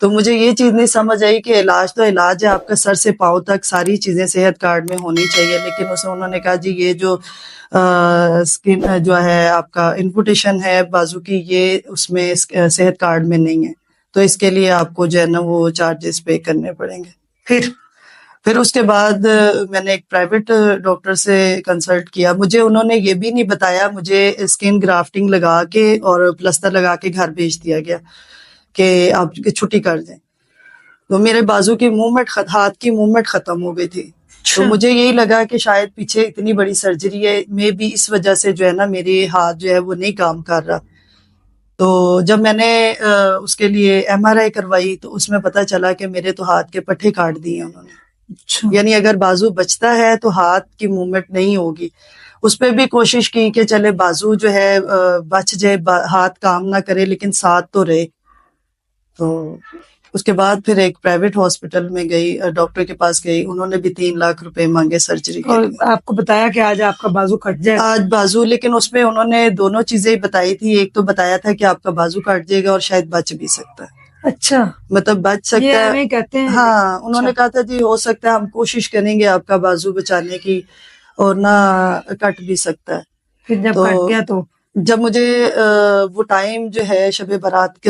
تو مجھے یہ چیز نہیں سمجھ آئی کہ علاج تو علاج ہے، آپ کا سر سے پاؤں تک ساری چیزیں صحت کارڈ میں ہونی چاہیے، لیکن انہوں نے کہا جی یہ جو اسکن جو ہے آپ کا انپوٹیشن ہے بازو کی، یہ اس میں صحت کارڈ میں نہیں ہے، تو اس کے لیے آپ کو جو ہے نا وہ چارجز پے کرنے پڑیں گے۔ پھر اس کے بعد میں نے ایک پرائیویٹ ڈاکٹر سے کنسلٹ کیا، مجھے انہوں نے یہ بھی نہیں بتایا، مجھے اسکن گرافٹنگ لگا کے اور پلسٹر لگا کے گھر بھیج دیا گیا کہ آپ چھٹی کر دیں۔ تو میرے بازو کی موومنٹ، ہاتھ کی موومنٹ ختم ہو گئی تھی، تو مجھے یہی لگا کہ شاید پیچھے اتنی بڑی سرجری ہے، میں بھی اس وجہ سے جو ہے نا میری ہاتھ جو ہے وہ نہیں کام کر رہا۔ تو جب میں نے اس کے لیے MRI کروائی تو اس میں پتہ چلا کہ میرے تو ہاتھ کے پٹھے کاٹ دیے انہوں نے، یعنی اگر بازو بچتا ہے تو ہاتھ کی موومنٹ نہیں ہوگی۔ اس پہ بھی کوشش کی کہ چلے بازو جو ہے بچ جائے، ہاتھ کام نہ کرے لیکن ساتھ تو رہے۔ تو اس کے بعد پھر ایک پرائیویٹ ہاسپٹل میں گئی، ڈاکٹر کے پاس گئی، انہوں نے بھی 3 لاکھ روپے مانگے سرجری کے اور لیے۔ آپ کو بتایا کہ آج آپ کا بازو کٹ جائے گا؟ آج بازو، لیکن اس میں انہوں نے دونوں چیزیں بتائی تھی، ایک تو بتایا تھا کہ آپ کا بازو کٹ جائے گا اور شاید بچ بھی سکتا ہے، اچھا، مطلب بچ سکتا یہ ہے، ہمیں کہتے ہیں؟ ہاں انہوں نے کہا تھا جی ہو سکتا ہے، ہم کوشش کریں گے آپ کا بازو بچانے کی، اور نہ کٹ بھی سکتا ہے۔ پھر جب کٹ گیا تو جب مجھے وہ ٹائم جو ہے شب برات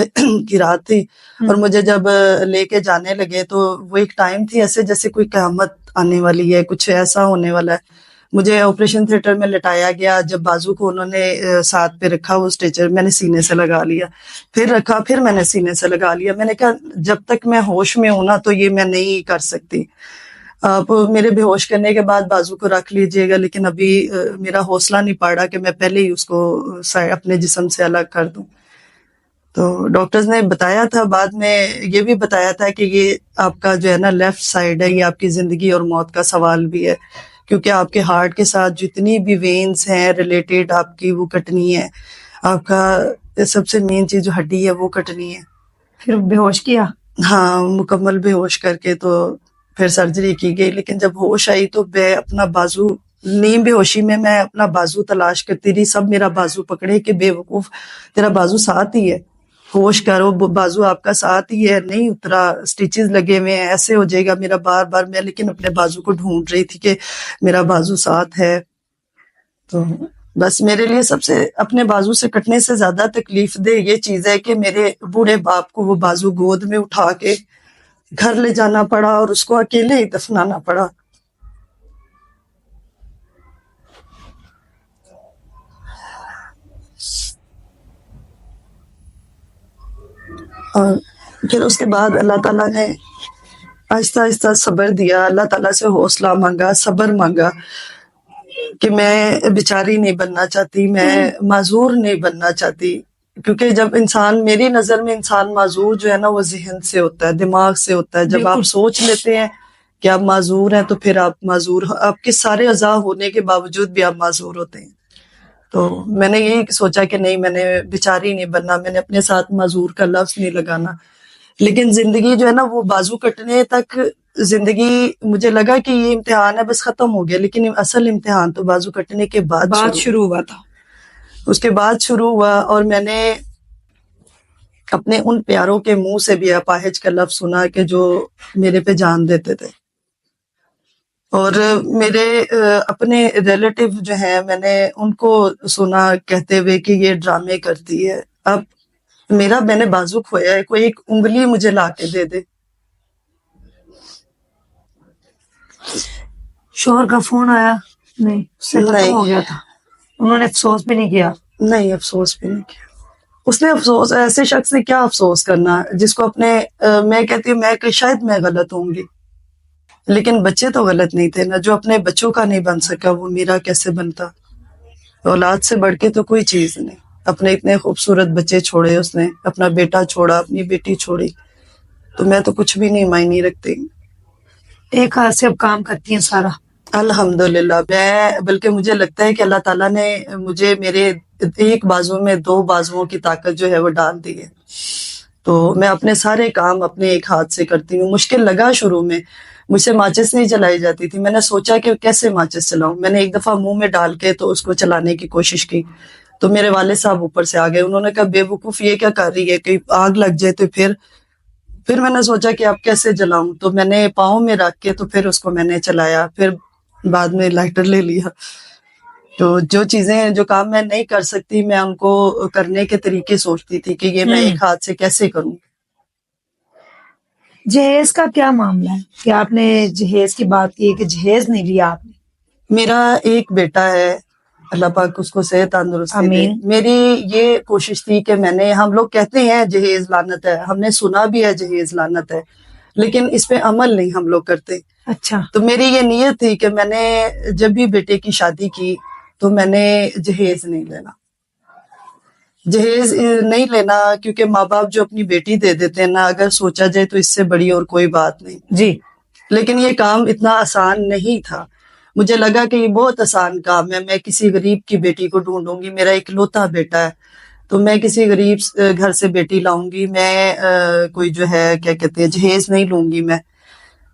کی رات تھی، اور مجھے جب لے کے جانے لگے تو وہ ایک ٹائم تھی ایسے جیسے کوئی قیامت آنے والی ہے، کچھ ایسا ہونے والا ہے۔ مجھے آپریشن تھیٹر میں لٹایا گیا، جب بازو کو انہوں نے ساتھ پہ رکھا وہ اسٹیچر، میں نے سینے سے لگا لیا، پھر رکھا، پھر میں نے سینے سے لگا لیا۔ میں نے کہا جب تک میں ہوش میں ہوں نا تو یہ میں نہیں کر سکتی، آپ میرے بے ہوش کرنے کے بعد بازو کو رکھ لیجئے گا، لیکن ابھی میرا حوصلہ نہیں پڑا کہ میں پہلے ہی اس کو اپنے جسم سے الگ کر دوں۔ تو ڈاکٹرز نے بتایا تھا، بعد میں یہ بھی بتایا تھا کہ یہ آپ کا جو ہے نا لیفٹ سائڈ ہے، یہ آپ کی زندگی اور موت کا سوال بھی ہے، کیونکہ آپ کے ہارٹ کے ساتھ جتنی بھی وینز ہیں ریلیٹڈ آپ کی وہ کٹنی ہے، آپ کا سب سے مین چیز جو ہڈی ہے وہ کٹنی ہے۔ پھر بے ہوش کیا؟ ہاں، مکمل بے ہوش کر کے تو پھر سرجری کی گئی، لیکن جب ہوش آئی تو میں اپنا بازو، نیم بے ہوشی میں اپنا بازو تلاش کرتی رہی، سب میرا بازو پکڑے کہ بے وقوف تیرا بازو ساتھ ہی ہے، ہوش کرو، بازو آپ کا ساتھ ہی ہے، نہیں اترا، سٹیچز لگے ہوئے ہیں، ایسے ہو جائے گا میرا، بار بار میں لیکن اپنے بازو کو ڈھونڈ رہی تھی کہ میرا بازو ساتھ ہے۔ تو بس میرے لیے سب سے اپنے بازو سے کٹنے سے زیادہ تکلیف دہ یہ چیز ہے کہ میرے بوڑھے باپ کو وہ بازو گود میں اٹھا کے گھر لے جانا پڑا اور اس کو اکیلے ہی دفنانا پڑا۔ اور پھر اس کے بعد اللہ تعالیٰ نے آہستہ آہستہ صبر دیا، اللہ تعالیٰ سے حوصلہ مانگا، صبر مانگا کہ میں بیچاری نہیں بننا چاہتی، میں معذور نہیں بننا چاہتی، کیونکہ جب انسان، میری نظر میں انسان معذور جو ہے نا وہ ذہن سے ہوتا ہے، دماغ سے ہوتا ہے۔ جب آپ سوچ لیتے ہیں کہ آپ معذور ہیں تو پھر آپ معذور، آپ کے سارے اعضاء ہونے کے باوجود بھی آپ معذور ہوتے ہیں۔ تو میں نے یہی سوچا کہ نہیں، میں نے بیچاری نہیں بننا، میں نے اپنے ساتھ معذور کا لفظ نہیں لگانا۔ لیکن زندگی جو ہے نا وہ بازو کٹنے تک زندگی، مجھے لگا کہ یہ امتحان ہے بس ختم ہو گیا، لیکن اصل امتحان تو بازو کٹنے کے بعد شروع ہوا تھا۔ اس کے بعد شروع ہوا، اور میں نے اپنے ان پیاروں کے منہ سے بھی اپاہج کا لفظ سنا کہ جو میرے پہ جان دیتے تھے، اور میرے اپنے ریلیٹیو جو ہیں میں نے ان کو سنا کہتے ہوئے کہ یہ ڈرامے کرتی ہے، اب میں نے بازو کھویا ہے، کوئی ایک انگلی مجھے لا کے دے دے۔ شوہر کا فون آیا؟ نہیں، اس سے ختم ہو گیا تھا؟ انہوں نے افسوس بھی نہیں کیا؟ نہیں، افسوس بھی نہیں کیا۔ اس نے افسوس، ایسے شخص نے کیا افسوس کرنا جس کو اپنے، میں کہتی ہوں میں کہ شاید میں غلط ہوں گی، لیکن بچے تو غلط نہیں تھے نا، جو اپنے بچوں کا نہیں بن سکا وہ میرا کیسے بنتا؟ اولاد سے بڑھ کے تو کوئی چیز نہیں۔ اپنے اتنے خوبصورت بچے چھوڑے اس نے، اپنا بیٹا چھوڑا، اپنی بیٹی چھوڑی، تو میں تو کچھ بھی نہیں معنی رکھتی۔ ایک ہاتھ سے اب کام کرتی ہیں سارا؟ الحمدللہ، میں بلکہ مجھے لگتا ہے کہ اللہ تعالیٰ نے مجھے میرے ایک بازو میں 2 بازوؤں کی طاقت جو ہے وہ ڈال دی ہے، تو میں اپنے سارے کام اپنے ایک ہاتھ سے کرتی ہوں۔ مشکل لگا شروع میں، مجھ سے ماچس نہیں چلائی جاتی تھی، میں نے سوچا کہ کیسے ماچس چلاؤں، میں نے ایک دفعہ منہ میں ڈال کے تو اس کو چلانے کی کوشش کی، تو میرے والد صاحب اوپر سے آ گئے، انہوں نے کہا بے وقوف یہ کیا کر رہی ہے، کہ آگ لگ جائے تو پھر پھر میں نے سوچا کہ اب کیسے جلاؤں، تو میں نے پاؤں میں رکھ کے تو پھر اس کو میں نے چلایا، پھر بعد میں لائٹر لے لیا. تو جو چیزیں جو کام میں نہیں کر سکتی میں ان کو کرنے کے طریقے سوچتی تھی کہ یہ میں ایک ہاتھ سے کیسے کروں. جہیز کا کیا معاملہ ہے کہ آپ نے جہیز کی بات کی کہ جہیز نہیں لیا آپ نے؟ میرا ایک بیٹا ہے، اللہ پاک اس کو صحت تندرستی دے. آمین. میری یہ کوشش تھی کہ ہم لوگ کہتے ہیں جہیز لعنت ہے، ہم نے سنا بھی ہے جہیز لعنت ہے، لیکن اس پہ عمل نہیں ہم لوگ کرتے. اچھا. تو میری یہ نیت تھی کہ میں نے جب بھی بیٹے کی شادی کی تو میں نے جہیز نہیں لینا، جہیز نہیں لینا، کیونکہ ماں باپ جو اپنی بیٹی دے دیتے ہیں نا، اگر سوچا جائے تو اس سے بڑی اور کوئی بات نہیں. جی. لیکن یہ کام اتنا آسان نہیں تھا. مجھے لگا کہ یہ بہت آسان کام ہے، میں کسی غریب کی بیٹی کو ڈھونڈوں گی، میرا اکلوتا بیٹا ہے تو میں کسی غریب گھر سے بیٹی لاؤں گی، میں کوئی جو ہے کیا کہتے ہیں جہیز نہیں لوں گی میں.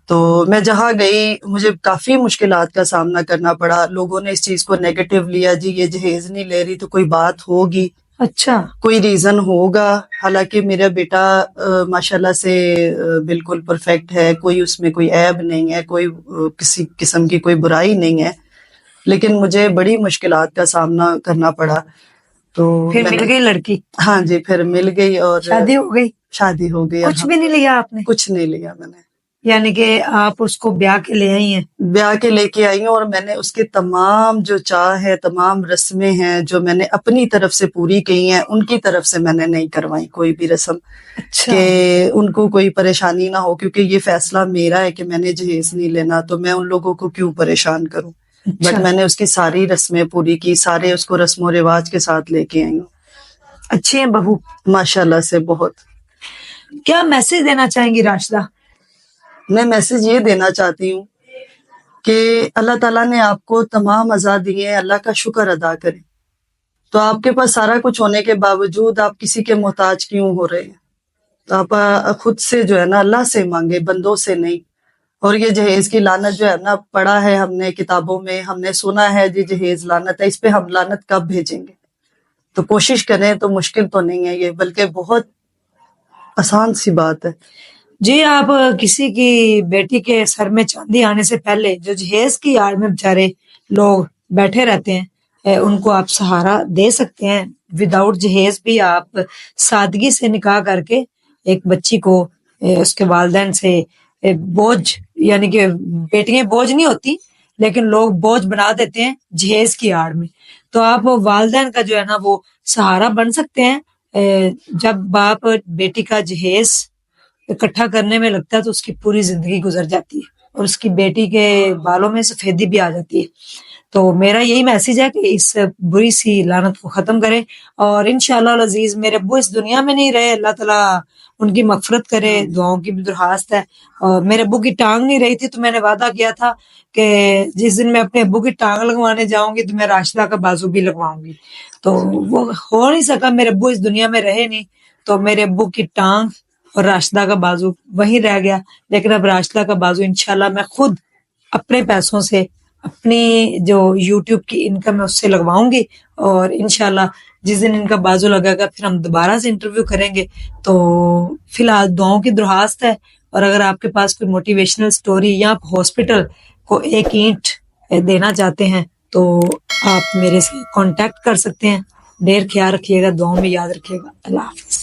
تو میں جہاں گئی مجھے کافی مشکلات کا سامنا کرنا پڑا. لوگوں نے اس چیز کو نیگیٹو لیا، جی یہ جہیز نہیں لے رہی تو کوئی بات ہوگی، اچھا. کوئی ریزن ہوگا. حالانکہ میرا بیٹا ماشاءاللہ سے بالکل پرفیکٹ ہے، کوئی اس میں کوئی عیب نہیں ہے، کوئی کسی قسم کی کوئی برائی نہیں ہے، لیکن مجھے بڑی مشکلات کا سامنا کرنا پڑا. تو پھر مل گئی لڑکی؟ ہاں جی، پھر مل گئی اور شادی ہو گئی؟ شادی ہو گئی. کچھ بھی نہیں لیا آپ نے؟ کچھ نہیں لیا میں نے. یعنی کہ آپ اس کو بیاہ کے لے آئی ہیں؟ بیاہ کے لے کے آئی ہوں، اور میں نے اس کے تمام جو چاہ ہے، تمام رسمیں ہیں جو میں نے اپنی طرف سے پوری کی ہیں، ان کی طرف سے میں نے نہیں کروائی کوئی بھی رسم. اچھا. کہ ان کو کوئی پریشانی نہ ہو، کیونکہ یہ فیصلہ میرا ہے کہ میں نے جہیز نہیں لینا، تو میں ان لوگوں کو کیوں پریشان کروں. اچھا. بٹ میں نے اس کی ساری رسمیں پوری کی، سارے اس کو رسم و رواج کے ساتھ لے کے آئی ہوں. اچھی ہیں بہو ماشاءاللہ سے بہت. کیا میسج دینا چاہیں گی راشدہ؟ میں میسج یہ دینا چاہتی ہوں کہ اللہ تعالیٰ نے آپ کو تمام عطا دیے ہیں، اللہ کا شکر ادا کریں. تو آپ کے پاس سارا کچھ ہونے کے باوجود آپ کسی کے محتاج کیوں ہو رہے ہیں؟ تو آپ خود سے جو ہے نا اللہ سے مانگے، بندوں سے نہیں. اور یہ جہیز کی لعنت جو ہے نا، پڑھا ہے ہم نے کتابوں میں، ہم نے سنا ہے جی جہیز لعنت ہے، اس پہ ہم لعنت کب بھیجیں گے؟ تو کوشش کریں، تو مشکل تو نہیں ہے یہ، بلکہ بہت آسان سی بات ہے. جی. آپ کسی کی بیٹی کے سر میں چاندی آنے سے پہلے جو جہیز کی آڑ میں بےچارے لوگ بیٹھے رہتے ہیں، ان کو آپ سہارا دے سکتے ہیں. وداؤٹ جہیز بھی آپ سادگی سے نکاح کر کے ایک بچی کو اس کے والدین سے بوجھ، یعنی کہ بیٹیاں بوجھ نہیں ہوتی لیکن لوگ بوجھ بنا دیتے ہیں جہیز کی آڑ میں. تو آپ والدین کا جو ہے نا وہ سہارا بن سکتے ہیں. جب باپ بیٹی کا جہیز اکٹھا کرنے میں لگتا ہے تو اس کی پوری زندگی گزر جاتی ہے اور اس کی بیٹی کے بالوں میں سفیدی بھی آ جاتی ہے. تو میرا یہی میسج ہے کہ اس بری سی لعنت کو ختم کریں، اور انشاءاللہ العزیز میرے ابو اس دنیا میں نہیں رہے، اللہ تعالیٰ ان کی مغفرت کرے، دعاؤں کی بھی درخواست ہے. اور میرے ابو کی ٹانگ نہیں رہی تھی تو میں نے وعدہ کیا تھا کہ جس دن میں اپنے ابو کی ٹانگ لگوانے جاؤں گی تو میں راشدہ کا بازو بھی لگواؤں گی. تو وہ ہو نہیں سکا، میرے ابو اس دنیا میں رہے نہیں، تو میرے ابو کی ٹانگ اور راشدہ کا بازو وہیں رہ گیا. لیکن اب راشدہ کا بازو انشاءاللہ میں خود اپنے پیسوں سے، اپنی جو یوٹیوب کی انکم ہے اس سے لگواؤں گی، اور انشاءاللہ جس دن ان کا بازو لگے گا پھر ہم دوبارہ سے انٹرویو کریں گے. تو فی الحال دعاؤں کی درخواست ہے، اور اگر آپ کے پاس کوئی موٹیویشنل سٹوری یا ہاسپٹل کو ایک اینٹ دینا چاہتے ہیں تو آپ میرے سے کانٹیکٹ کر سکتے ہیں. ڈیر خیال رکھیے گا، دعاؤں میں یاد رکھیے گا. اللہ حافظ.